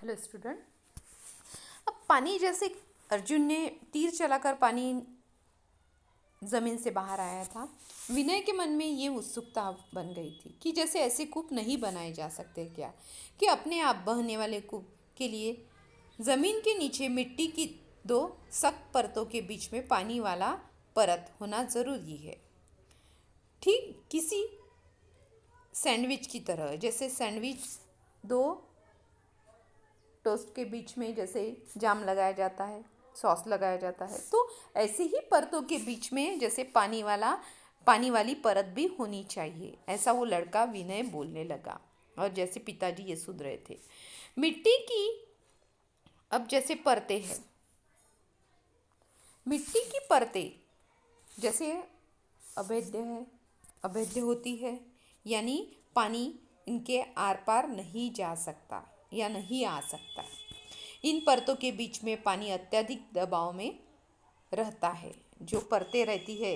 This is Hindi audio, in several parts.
Hello student. अब पानी जैसे अर्जुन ने तीर चलाकर पानी जमीन से बाहर आया था, विनय के मन में ये उत्सुकता बन गई थी कि जैसे ऐसे कूप नहीं बनाए जा सकते क्या, कि अपने आप बहने वाले कूप के लिए जमीन के नीचे मिट्टी की दो सख्त परतों के बीच में पानी वाला परत होना जरूरी है। ठीक किसी सैंडविच की तरह, जैसे सैंडविच दो टोस्ट के बीच में जैसे जाम लगाया जाता है, सॉस लगाया जाता है, तो ऐसे ही परतों के बीच में जैसे पानी वाली परत भी होनी चाहिए। ऐसा वो लड़का विनय बोलने लगा और जैसे पिताजी ये सुन रहे थे। मिट्टी की अब जैसे परतें हैं, मिट्टी की परतें जैसे अभेद्य है, अभेद्य होती है, यानी पानी इनके आर पार नहीं जा सकता या नहीं आ सकता। इन परतों के बीच में पानी अत्यधिक दबाव में रहता है। जो परतें रहती है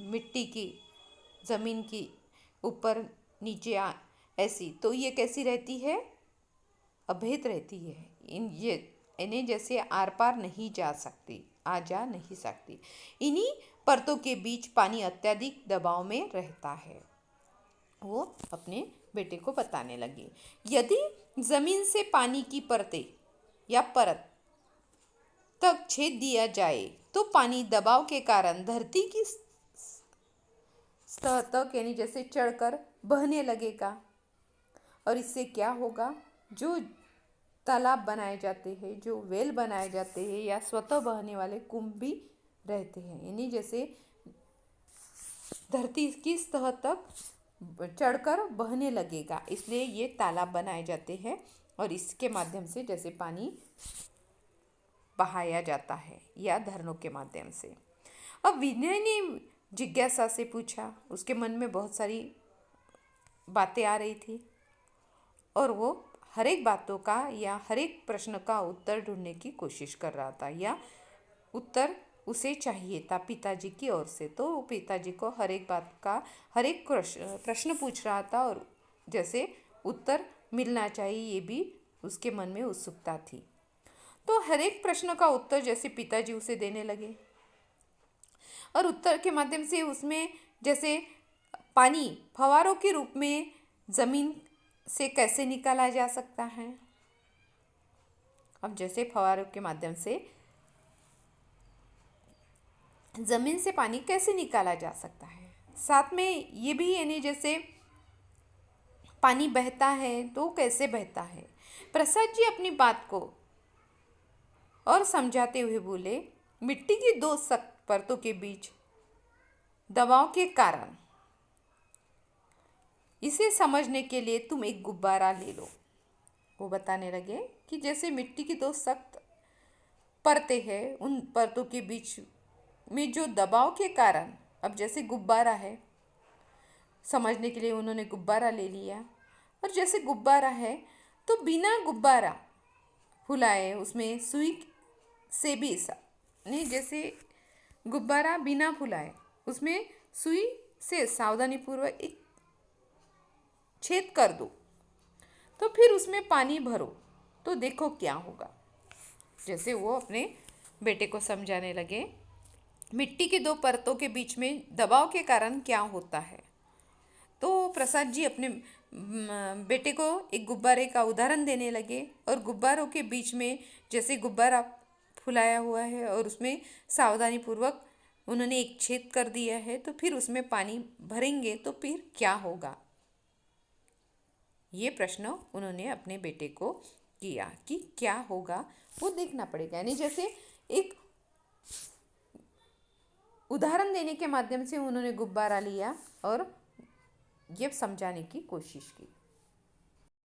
मिट्टी की, ज़मीन की ऊपर नीचे ऐसी, तो ये कैसी रहती है? अभेद रहती है। इन्हें जैसे आर पार नहीं जा सकती, आ जा नहीं सकती। इन्हीं परतों के बीच पानी अत्यधिक दबाव में रहता है। वो अपने बेटे को बताने लगी, यदि जमीन से पानी की परतें या परत तक छेद दिया जाए तो पानी दबाव के कारण धरती की सतह तक यानी जैसे चढ़कर बहने लगेगा। और इससे क्या होगा? जो तालाब बनाए जाते हैं, जो वेल बनाए जाते हैं या स्वतः बहने वाले कुंभ भी रहते हैं, यानी जैसे धरती की सतह तक चढ़कर बहने लगेगा, इसलिए ये तालाब बनाए जाते हैं और इसके माध्यम से जैसे पानी बहाया जाता है या धरनों के माध्यम से। अब विनय ने जिज्ञासा से पूछा, उसके मन में बहुत सारी बातें आ रही थी और वो हर एक बातों का या हर एक प्रश्न का उत्तर ढूंढने की कोशिश कर रहा था, या उत्तर उसे चाहिए था पिताजी की ओर से। तो वो पिताजी को हर एक बात का हर एक प्रश्न पूछ रहा था और जैसे उत्तर मिलना चाहिए, ये भी उसके मन में उत्सुकता थी। तो हर एक प्रश्न का उत्तर जैसे पिताजी उसे देने लगे और उत्तर के माध्यम से उसमें जैसे पानी फवारों के रूप में जमीन से कैसे निकाला जा सकता है। अब जैसे फवारों के माध्यम से जमीन से पानी कैसे निकाला जा सकता है, साथ में ये भी यानी जैसे पानी बहता है तो कैसे बहता है। प्रसाद जी अपनी बात को और समझाते हुए बोले, मिट्टी की दो सख्त परतों के बीच दबाव के कारण इसे समझने के लिए तुम एक गुब्बारा ले लो। वो बताने लगे कि जैसे मिट्टी की दो सख्त परतें हैं, उन परतों के बीच में जो दबाव के कारण, अब जैसे गुब्बारा है, समझने के लिए उन्होंने गुब्बारा ले लिया। और जैसे गुब्बारा है तो बिना गुब्बारा फुलाए उसमें सुई से भी नहीं, जैसे गुब्बारा बिना फुलाए उसमें सुई से सावधानीपूर्वक एक छेद कर दो, तो फिर उसमें पानी भरो तो देखो क्या होगा। जैसे वो अपने बेटे को समझाने लगे, मिट्टी की दो परतों के बीच में दबाव के कारण क्या होता है। तो प्रसाद जी अपने बेटे को एक गुब्बारे का उदाहरण देने लगे और गुब्बारों के बीच में जैसे गुब्बारा फुलाया हुआ है और उसमें सावधानीपूर्वक उन्होंने एक छेद कर दिया है, तो फिर उसमें पानी भरेंगे तो फिर क्या होगा। ये प्रश्न उन्होंने अपने बेटे को किया कि क्या होगा वो देखना पड़ेगा, यानी जैसे एक उदाहरण देने के माध्यम से उन्होंने गुब्बारा लिया और ये समझाने की कोशिश की।